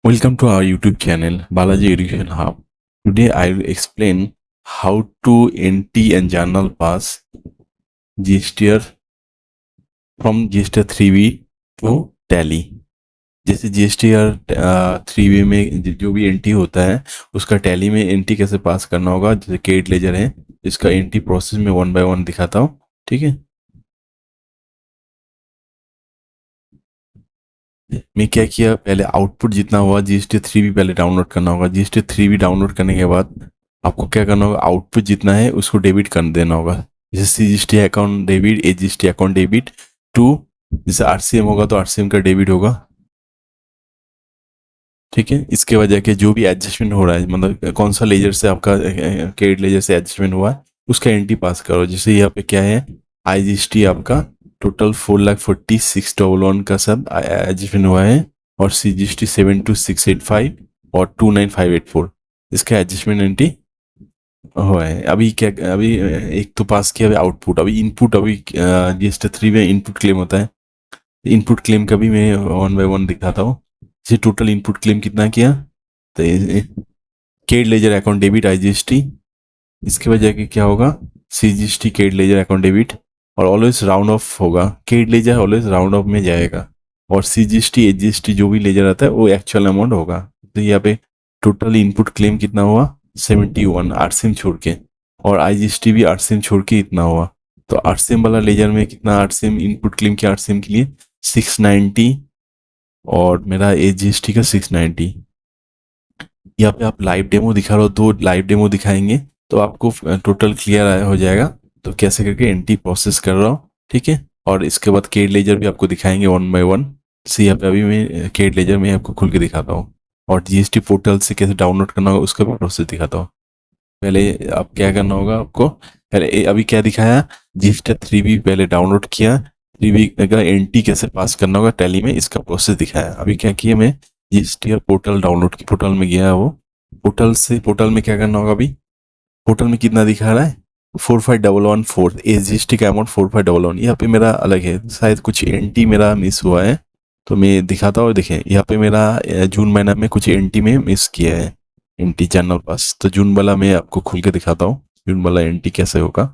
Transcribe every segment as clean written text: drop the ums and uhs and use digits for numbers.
Welcome to our YouTube channel, Balaji Education Hub. Today I will explain how to NT and journal pass GSTR from GSTR 3B to Tally. जैसे GSTR 3B में जो भी NT होता है उसका Tally में NT कैसे पास करना होगा, जैसे केट लेजर है इसका NT प्रोसेस में 1 by 1 दिखाता हूँ. ठीक है, मैं क्या किया, पहले आउटपुट जितना हुआ GST 3B पहले डाउनलोड करना होगा. GST 3B डाउनलोड करने के बाद आपको क्या करना होगा, आउटपुट जितना है उसको डेबिट कर देना होगा. जैसे CGST account debit, AGST account debit to, जैसे RCM होगा तो RCM का डेबिट होगा. ठीक है, इसके वजह के जो भी एडजस्टमेंट हो रहा है, मतलब कौन सा लेजर से आपका केट लेजर से एडजस्टमेंट हुआ है उसका एंटी पास करो. जैसे यहाँ पे क्या है, IGST आपका टोटल 4,46,111 का सब एडजस्टमेंट हुआ है और CGST 72685 और 29584 इसका एडजस्टमेंट एंटी हुआ है. अभी क्या, अभी एक तो पास किया, अभी आउटपुट, अभी इनपुट, अभी GST 3 में इनपुट क्लेम होता है. इनपुट क्लेम का भी मैं 1 by 1 दिखाता हूँ. जैसे टोटल इनपुट क्लेम कितना किया, तो केड लेजर अकाउंट डेबिट IGST, इसके वजह के क्या होगा, CGST केड लेजर अकाउंट डेबिट, और ऑलवेज राउंड ऑफ होगा. केड लेजर ऑलवेज राउंड ऑफ में जाएगा और CGST AGST जो भी लेजर आता है वो एक्चुअल अमाउंट होगा. तो यहाँ पे टोटल इनपुट क्लेम कितना हुआ, 71 RCM छोड़ के, और IGST भी RCM छोड़ के इतना हुआ. तो RCM वाला लेजर में कितना RCM इनपुट क्लेम किया, RCM के लिए 690 और मेरा AGST का 690. यहाँ पे आप लाइव डेमो दिखा रहे हो, 2 लाइव डेमो दिखाएंगे तो आपको टोटल क्लियर हो जाएगा. तो कैसे करके एंटी प्रोसेस कर रहा हूँ, ठीक है. और इसके बाद केड लेजर भी आपको दिखाएंगे 1 by 1. जैसे यहाँ पे अभी मैं केड लेजर में आपको खुल के दिखाता हूँ और GST पोर्टल से कैसे डाउनलोड करना होगा उसका भी प्रोसेस दिखाता हूँ. पहले आप क्या करना होगा, आपको पहले अभी क्या दिखाया, GST 3B पहले डाउनलोड किया, 3B का एंटी कैसे पास करना होगा टैली में इसका प्रोसेस दिखाया. अभी क्या किया, मैं GST पोर्टल डाउनलोड की, पोर्टल में गया, वो पोर्टल से, पोर्टल में क्या करना होगा, अभी पोर्टल में कितना दिखा रहा है 45,114, AGST का अमाउंट 45,111. यहाँ पे मेरा अलग है, शायद कुछ एंटी मेरा मिस हुआ है तो मैं दिखाता हूँ. देखें यहाँ पे मेरा जून महीना में कुछ एंटी में मिस किया है, एंटी चैनल पास. तो जून वाला मैं आपको खुल के दिखाता हूँ, जून वाला एंटी कैसे होगा.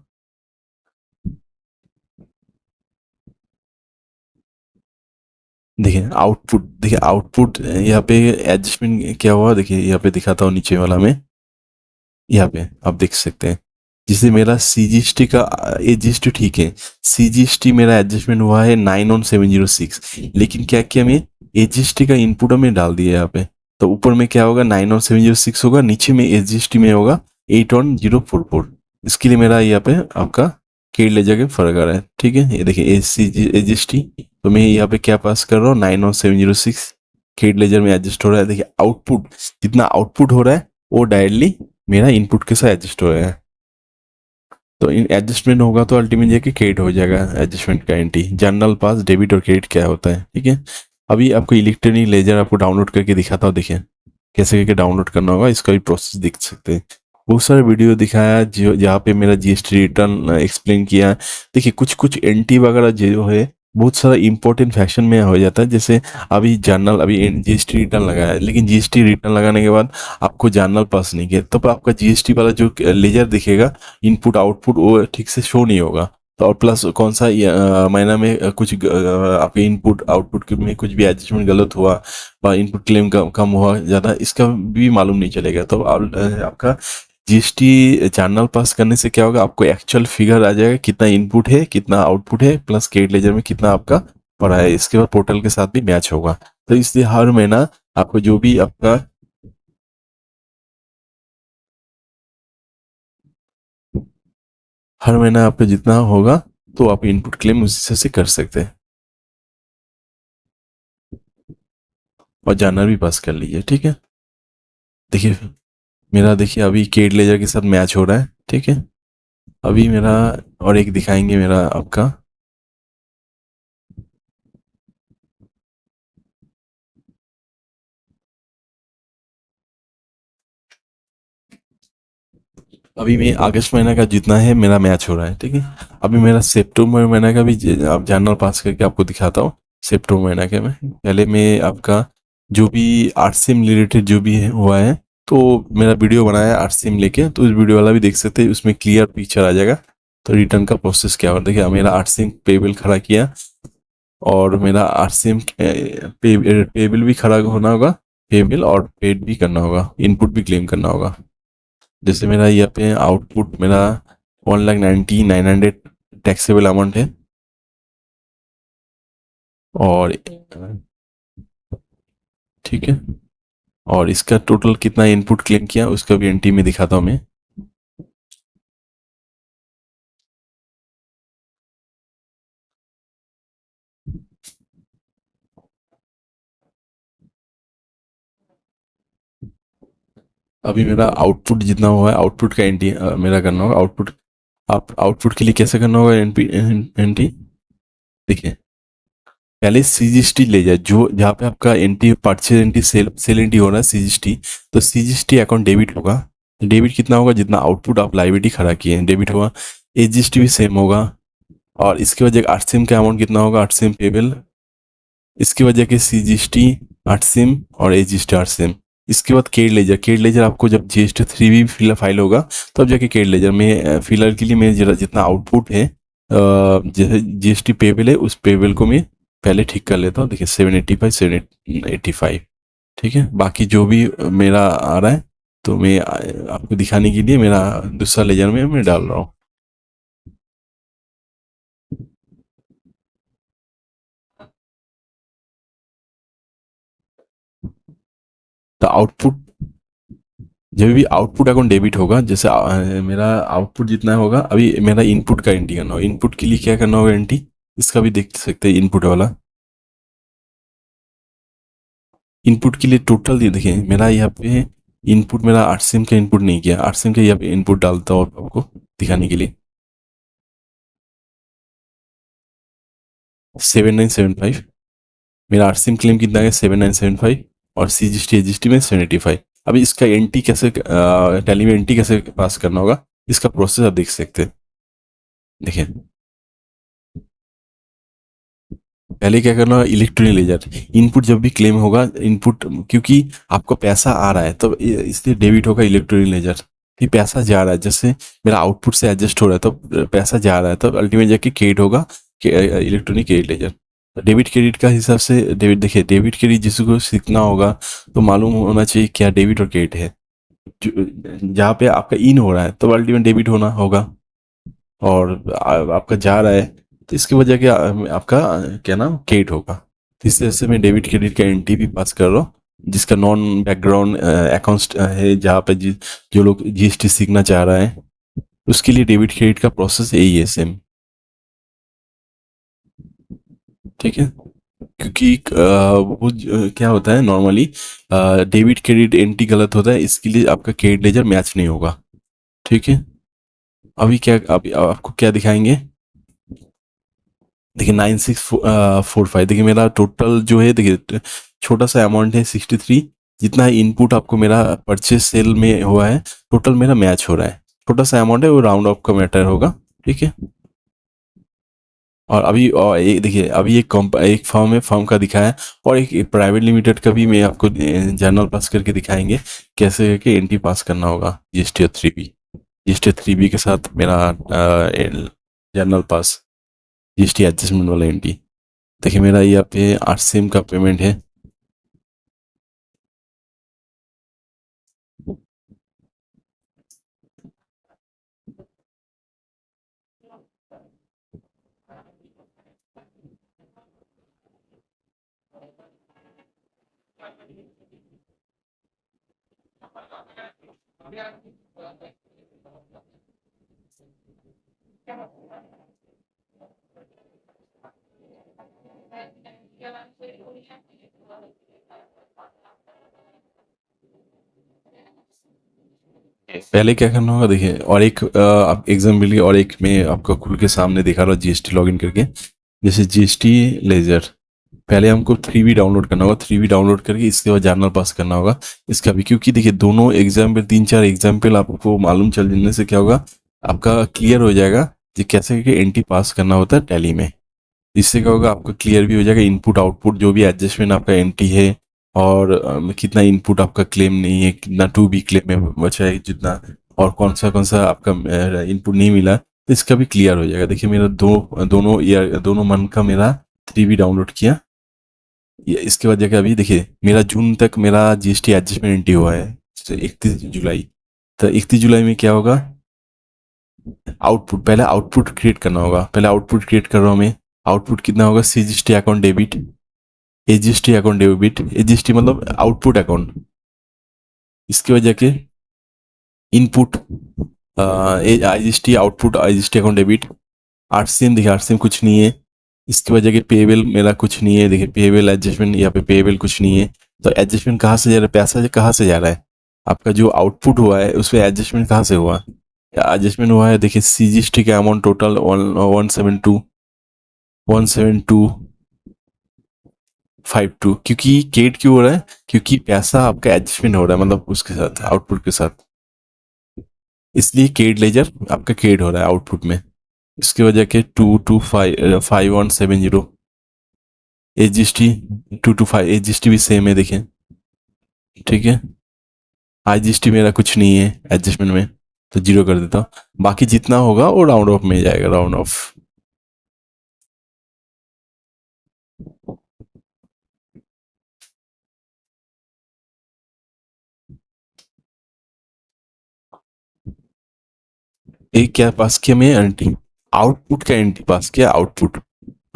देखिए आउटपुट, देखिए आउटपुट यहाँ पे एडजस्टमेंट क्या हुआ, देखिए यहाँ पे दिखाता हूँ नीचे वाला में, यहाँ पे आप देख सकते हैं. जिसे मेरा CGST का AGST ठीक है, CGST मेरा एडजस्टमेंट हुआ है 91706, लेकिन क्या किया, मैं AGST का इनपुट में डाल दिया यहाँ पे. तो ऊपर में क्या होगा 91706 होगा, नीचे में AGST में होगा 81044. इसके लिए मेरा यहाँ पे आपका केड लेजर के फर्क आ रहा है. ठीक है, ये देखिए AGST, तो मैं यहाँ पे क्या पास कर रहा हूँ 91706, केड लेजर में एडजस्ट हो रहा है. देखिए आउटपुट, जितना आउटपुट हो रहा है वो डायरेक्टली मेरा इनपुट के साथ एडजस्ट हो रहा है. तो इन एडजस्टमेंट होगा तो अल्टीमेट जाके क्रेडिट हो जाएगा एडजस्टमेंट का एंटी. जनरल पास, डेबिट और क्रेडिट क्या होता है, ठीक है. अभी आपको इलेक्ट्रॉनिक लेजर आपको डाउनलोड करके दिखाता हूँ. देखिए कैसे करके डाउनलोड करना होगा, इसका भी प्रोसेस देख सकते हैं. बहुत सारे वीडियो दिखाया जो जहाँ पे मेरा GST रिटर्न एक्सप्लेन किया. देखिए कुछ कुछ एंटी वगैरह जो है बहुत सारा इंपॉर्टेंट फैक्शन में हो जाता है. जैसे अभी जर्नल, अभी GST रिटर्न लगाया, लेकिन GST रिटर्न लगाने के बाद आपको जर्नल पास नहीं किया, तब आपका GST वाला जो लेजर दिखेगा इनपुट आउटपुट वो ठीक से शो नहीं होगा. तो और प्लस कौन सा महीना में कुछ आपके इनपुट आउटपुट में कुछ भी एडजस्टमेंट गलत हुआ और इनपुट क्लेम कम हुआ ज़्यादा, इसका भी मालूम नहीं चलेगा. तो आपका GST चैनल पास करने से क्या होगा, आपको एक्चुअल फिगर आ जाएगा कितना इनपुट है कितना आउटपुट है, प्लस केड लेजर में कितना आपका पड़ा है. इसके बाद पोर्टल के साथ भी मैच होगा. तो इसलिए हर महीना आपको जो भी आपका हर महीना आपका जितना होगा तो आप इनपुट क्लेम उसी से कर सकते हैं और जानर भी पास कर लीजिए. ठीक है, देखिए मेरा, देखिए अभी केड लेजर के साथ मैच हो रहा है. ठीक है, अभी मेरा और एक दिखाएंगे मेरा आपका, अभी मैं अगस्त महीना का जितना है मेरा मैच हो रहा है. ठीक है, अभी मेरा सितंबर महीना का भी आप जानना पास करके आपको दिखाता हूँ. सितंबर महीना के में पहले मैं आपका जो भी आर सिम रिलेटेड जो भी है हुआ है, तो मेरा वीडियो बनाया है आर सिम लेके, तो उस वीडियो वाला भी देख सकते हैं, उसमें क्लियर पिक्चर आ जाएगा। तो रिटर्न का प्रोसेस क्या होता है, देखिए मेरा आर सिम पेबल खड़ा किया, और मेरा आर सिम पेबल भी खड़ा होना होगा, पेबल और पेड भी करना होगा, इनपुट भी क्लेम करना होगा। जैसे मेरा यहाँ पे आउटपुट मेरा 1,90,900 टैक्सेबल अमाउंट है, और ठीक है, और इसका टोटल कितना इनपुट क्लेम किया उसका भी एनटी में दिखाता हूँ मैं। अभी मेरा आउटपुट जितना हुआ है, आउटपुट का एनटी मेरा करना होगा। आउटपुट, आप आउटपुट के लिए कैसे करना होगा एनपी एनटी, देखिए पहले सीजीएसटी ले जाए, जो जहाँ पे आपका entry purchase entry sale entry हो रहा है सीजीएसटी, तो सीजीएसटी अकाउंट डेबिट होगा। डेबिट कितना होगा, जितना आउटपुट आप लाइबिलिटी खड़ा किए हैं डेबिट होगा। एजीएसटी भी सेम होगा, और इसकी वजह आरसीएम का अमाउंट कितना होगा, आरसीएम पेबल, इसकी वजह की सीजीएसटी, आरसीएम और एजीएसटी आरसीएम। इसके बाद केड लेजर, केड लेजर आपको जब जीएसटी 3 भी फाइल होगा तब जाके केड लेजर में, फिलहाल के लिए मैं जितना आउटपुट है, जैसे जीएसटी पेबल है उस पेबल को मैं पहले ठीक कर लेता हूँ। देखिए 785 785, ठीक है। बाकी जो भी मेरा आ रहा है, तो मैं आपको दिखाने के लिए मेरा दूसरा लेजर में मैं डाल रहा हूँ। तो आउटपुट, जब भी आउटपुट अकाउंट डेबिट होगा, जैसे मेरा आउटपुट जितना होगा, अभी मेरा इनपुट का एंट्री करना होगा। इनपुट के लिए क्या करना होगा एंट्री, इसका भी देख सकते हैं इनपुट वाला। इनपुट के लिए टोटल ये देखिए, मेरा यहाँ पे इनपुट, मेरा आरसीएम का इनपुट नहीं किया, आरसीएम का यहाँ पे इनपुट डालता हूँ आपको दिखाने के लिए। 7975, मेरा आरसीएम क्लेम कितना है 7975, और सीजीएसटी एजीएसटी में 785। अभी इसका एंट्री कैसे, टैली में एंट्री कैसे पास करना होगा, इसका प्रोसेस आप देख सकते हैं। देखिए पहले क्या करना होगा, इलेक्ट्रॉनिक लेजर, इनपुट जब भी क्लेम होगा, इनपुट क्योंकि आपको पैसा आ रहा है तो इसलिए डेबिट होगा इलेक्ट्रॉनिक लेजर। फिर पैसा जा रहा है, जैसे मेरा आउटपुट से एडजस्ट हो रहा है तो पैसा जा रहा है, तो अल्टीमेट जाके क्रेडिट होगा electronic credit ledger. Debit credit का हिसाब से, डेबिट देखिए, डेबिट क्रेडिट जिसको सीखना होगा तो मालूम होना चाहिए क्या डेबिट और क्रेडिट है। जहाँ पे आपका इन हो रहा है तो अल्टीमेट डेबिट होना होगा, और आपका जा रहा है तो इसकी वजह क्या, आपका क्या नाम क्रेडिट होगा। तो इस तरह से मैं डेबिट क्रेडिट का एंट्री भी पास कर रहा हूँ, जिसका नॉन बैकग्राउंड अकाउंट्स है, जहाँ पे जो लोग जीएसटी सीखना चाह रहा है उसके लिए डेबिट क्रेडिट का प्रोसेस यही है सेम, ठीक है। क्योंकि क्या होता है नॉर्मली, डेबिट क्रेडिट एंट्री गलत होता है, इसके लिए आपका क्रेडिट लेजर मैच नहीं होगा, ठीक है। अभी क्या, अभी आपको क्या दिखाएंगे, देखिए 9645, देखिए मेरा टोटल जो है, देखिए छोटा सा अमाउंट है 63, जितना इनपुट आपको मेरा परचेज सेल में हुआ है टोटल मेरा मैच हो रहा है। छोटा सा अमाउंट है, वो राउंड ऑफ का मैटर होगा, ठीक है। और अभी और एक देखिए, अभी एक फर्म है, फर्म का दिखाया है, और एक प्राइवेट लिमिटेड का भी मैं आपको जर्नल पास करके दिखाएंगे कैसे करके एंट्री पास करना होगा जीएसटी 3B। जीएसटी 3B के साथ मेरा जर्नल पास जीएसटी एडजस्टमेंट वाला एंट्री, देखिए मेरा यहाँ पे आरसीएम का पेमेंट है। पहले क्या करना होगा, देखिए और एक आप एग्जाम्पल लिए, और एक मैं आपको खुल के सामने दिखा रहा हूँ जीएसटी लॉगिन करके। जैसे जीएसटी लेजर, पहले हमको 3B डाउनलोड करना होगा, 3B डाउनलोड करके इसके बाद जर्नल पास करना होगा इसका भी, क्योंकि देखिए दोनों एग्जाम्पल, 3-4 एग्जाम्पल आपको मालूम चल जाने से क्या होगा, आपका क्लियर हो जाएगा कि कैसे करके एंट्री पास करना होता है टैली में। इससे क्या होगा, आपका क्लियर भी हो जाएगा, इनपुट आउटपुट जो भी एडजस्टमेंट आपका एंट्री है और कितना इनपुट आपका क्लेम नहीं है, कितना टू बी क्लेम में बचा है जितना, और कौन सा आपका इनपुट नहीं मिला, तो इसका भी क्लियर हो जाएगा। देखिए मेरा दोनों मंथ का मेरा 3B डाउनलोड किया। इसके बाद जाके अभी देखिए मेरा जून तक मेरा जीएसटी एडजस्टमेंट एंट्री हुआ है 31 जुलाई। तो 31 जुलाई में क्या होगा, आउटपुट, पहले आउटपुट क्रिएट करना होगा। पहले आउटपुट क्रिएट कर रहा हूँ मैं। आउटपुट कितना होगा, CGST account debit, AGST account debit, AGST मतलब आउटपुट अकाउंट। इसके वजह के input IGST output, IGST account debit. RCM देखिए, आरसीएम कुछ नहीं है। इसकी वजह के पेबल मेरा कुछ नहीं है। देखिए पेबल एडजस्टमेंट, यहाँ पे पेबल कुछ नहीं है। तो एडजस्टमेंट कहाँ से जा रहा है, पैसा कहाँ से जा रहा है, आपका जो आउटपुट हुआ है उस पर एडजस्टमेंट कहाँ से हुआ, एडजस्टमेंट हुआ है। देखिए सीजीएसटी का अमाउंट टोटल 17252, क्योंकि केट क्यों हो रहा है, क्योंकि पैसा आपका एडजस्टमेंट हो रहा है, मतलब उसके साथ आउटपुट के साथ, इसलिए केड लेजर आपका केड हो रहा है आउटपुट में। इसकी वजह के 2255170 एजीएसटी 225 एजीएसटी भी सेम है देखें, ठीक है। आईजीएसटी मेरा कुछ नहीं है एडजस्टमेंट में, तो जीरो कर देता हूँ। बाकी जितना होगा वो राउंड ऑफ में जाएगा, राउंड ऑफ। एक क्या पास किया मैं, एंटी आउटपुट का एंटी पास किया, आउटपुट,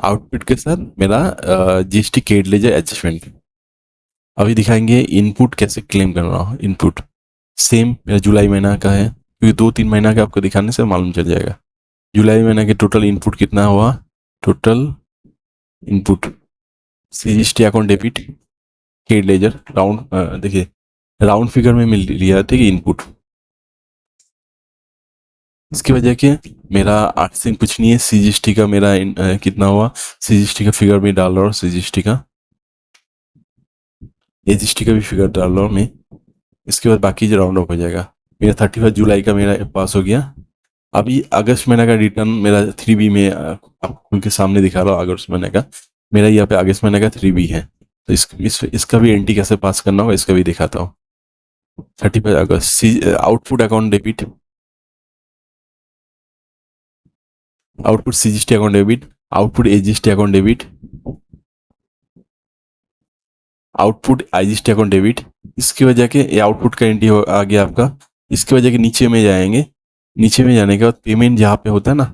आउटपुट के साथ मेरा जीएसटी केड लेजर एडजस्टमेंट। अभी दिखाएंगे इनपुट कैसे क्लेम करना हो। इनपुट सेम मेरा जुलाई महीना का है, क्योंकि 2-3 महीना का आपको दिखाने से मालूम चल जाएगा। जुलाई महीना के टोटल इनपुट कितना हुआ, total input CGST account debit, केड लेजर राउंड, देखिए राउंड फिगर में मिल लिया, ठीक है, इनपुट। इसकी वजह के मेरा आर्टसिंग कुछ नहीं है। सीजीएसटी का मेरा कितना हुआ, सीजीएसटी का फिगर में डाल रहा हूँ, सीजीएसटी का, एजीएसटी का भी फिगर डाल रहा हूँ मैं। इसके बाद बाकी जो राउंड ऑफ हो जाएगा। मेरा 31 जुलाई का मेरा पास हो गया। अभी अगस्त महीने का रिटर्न मेरा 3B में आपको उनके सामने दिखा रहा हूँ। अगस्त महीने का मेरा यहाँ पे अगस्त महीने का 3B है, तो इसका भी एंट्री कैसे पास करना होगा इसका भी दिखाता हूँ। 31 August output account debit, output CGST account debit, output SGST account debit, output IGST account debit. इसकी वजह के ये आउटपुट का एंट्री आ गया आपका। इसकी वजह के नीचे में जाएंगे, नीचे में जाने के बाद पेमेंट जहाँ पे होता है ना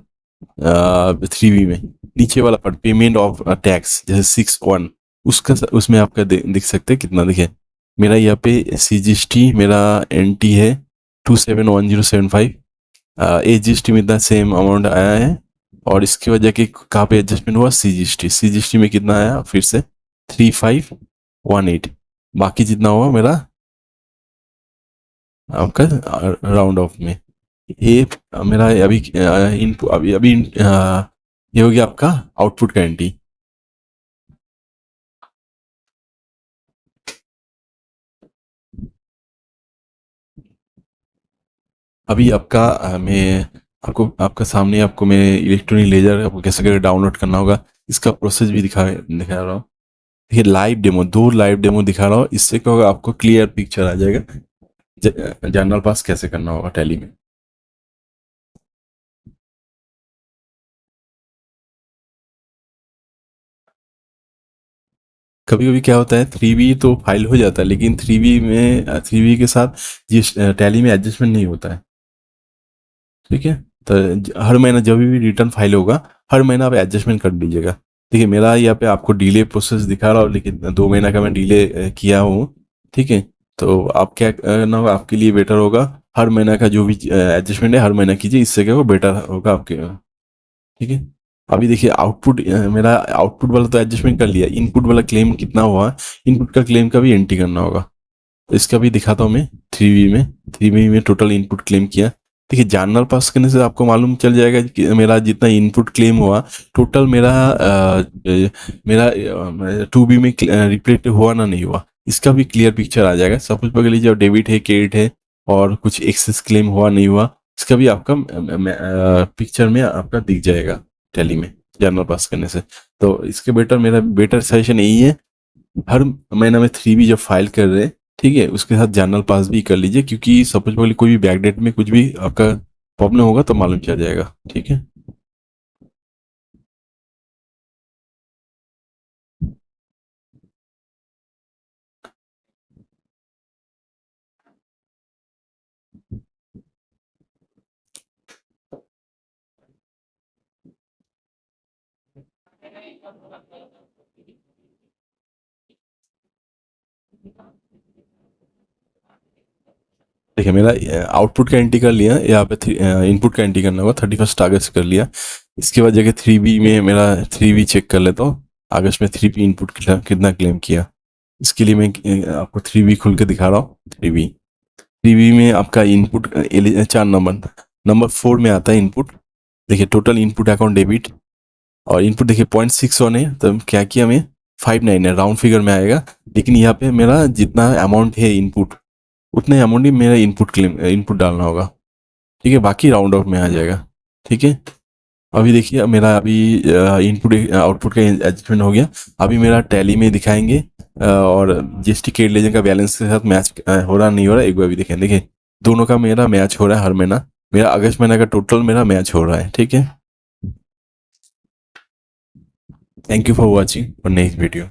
3B में नीचे वाला पार्ट, पेमेंट ऑफ टैक्स, जैसे 6(1) उसका, उसमें आपका दिख सकते हैं कितना। देखिए मेरा यहाँ पे सीजीएसटी मेरा एंट्री है 271075, एजीएसटी में इतना सेम अमाउंट आया है। और इसकी वजह के कहाँ पे एडजस्टमेंट हुआ, सीजीएसटी में कितना आया फिर से 3518। बाकी जितना हुआ मेरा आपका राउंड ऑफ में। ये मेरा अभी इनपुट, अभी ये हो गया आपका आउटपुट का एंट्री। अभी आपका मैं आपका सामने आपको मैं इलेक्ट्रॉनिक लेजर आपको कैसे करके डाउनलोड करना होगा इसका प्रोसेस भी दिखा रहा हूँ। देखिए लाइव डेमो, 2 लाइव डेमो दिखा रहा हूँ। इससे क्या होगा, आपको क्लियर पिक्चर आ जाएगा जनरल पास कैसे करना होगा टैली में। कभी कभी क्या होता है 3B तो फाइल हो जाता है, लेकिन 3B के साथ जिस टैली में एडजस्टमेंट नहीं होता है, ठीक है। तो हर महीना जब भी रिटर्न फाइल होगा, हर महीना आप एडजस्टमेंट कर दीजिएगा। देखिए मेरा यहाँ पे आपको डिले प्रोसेस दिखा रहा हूँ, लेकिन 2 महीना का मैं डिले किया हूँ, ठीक है। तो आप क्या करना होगा, आपके लिए बेटर होगा हर महीना का जो भी एडजस्टमेंट है हर महीना कीजिए, इससे क्या होगा बेटर होगा आपके, ठीक है। अभी देखिए आउटपुट मेरा आउटपुट वाला तो एडजस्टमेंट कर लिया, इनपुट वाला क्लेम कितना हुआ, इनपुट का क्लेम का भी एंट्री करना होगा। तो इसका भी दिखाता हूँ मैं 3B में टोटल इनपुट क्लेम किया। देखिए जानरल पास करने से आपको मालूम चल जाएगा कि मेरा जितना इनपुट क्लेम हुआ टोटल मेरा 2B में रिफ्लेक्ट हुआ ना नहीं हुआ, इसका भी क्लियर पिक्चर आ जाएगा। सपोज पकड़ लीजिए डेबिट है, क्रेडिट है और कुछ एक्सेस क्लेम हुआ नहीं हुआ, इसका भी आपका पिक्चर में आपका दिख जाएगा टैली में जनरल पास करने से। तो इसके बेटर मेरा बेटर सजेशन यही है हर महीना में 3B जब फाइल कर रहे हैं, ठीक है, उसके साथ जनरल पास भी कर लीजिए, क्योंकि सपोज बोले कोई भी बैकडेट में कुछ भी आपका प्रॉब्लम होगा तो मालूम चल जाएगा, ठीक है। देखिए मेरा आउटपुट का एंट्री कर लिया, यहाँ पे इनपुट का एंट्री करना होगा, 31 अगस्त कर लिया। इसके बाद जगह 3B में मेरा 3B चेक कर लेता हूँ, अगस्त में 3B इनपुट कितना क्लेम किया। इसके लिए मैं आपको 3B खुल के दिखा रहा हूँ। 3B में आपका इनपुट 4 नंबर, नंबर 4 में आता है इनपुट। देखिए टोटल इनपुट अकाउंट डेबिट, और इनपुट देखिए 0.61 है, तो क्या किया मैं 59 है, राउंड फिगर में आएगा। लेकिन यहाँ पे मेरा जितना अमाउंट है इनपुट, उतने अमाउंट ही मेरा इनपुट डालना होगा, ठीक है, बाकी राउंड ऑफ में आ जाएगा, ठीक है। अभी देखिए मेरा अभी इनपुट आउटपुट का एडजस्टमेंट हो गया। अभी मेरा टैली में दिखाएंगे और जीएसटी केड लेजर का बैलेंस के साथ मैच हो रहा नहीं हो रहा, एक बार भी देखें। देखिए दोनों का मेरा मैच हो रहा है हर महीना, मेरा अगस्त महीने का टोटल मेरा मैच हो रहा है, ठीक है। थैंक यू फॉर वॉचिंग और नेक्स्ट वीडियो।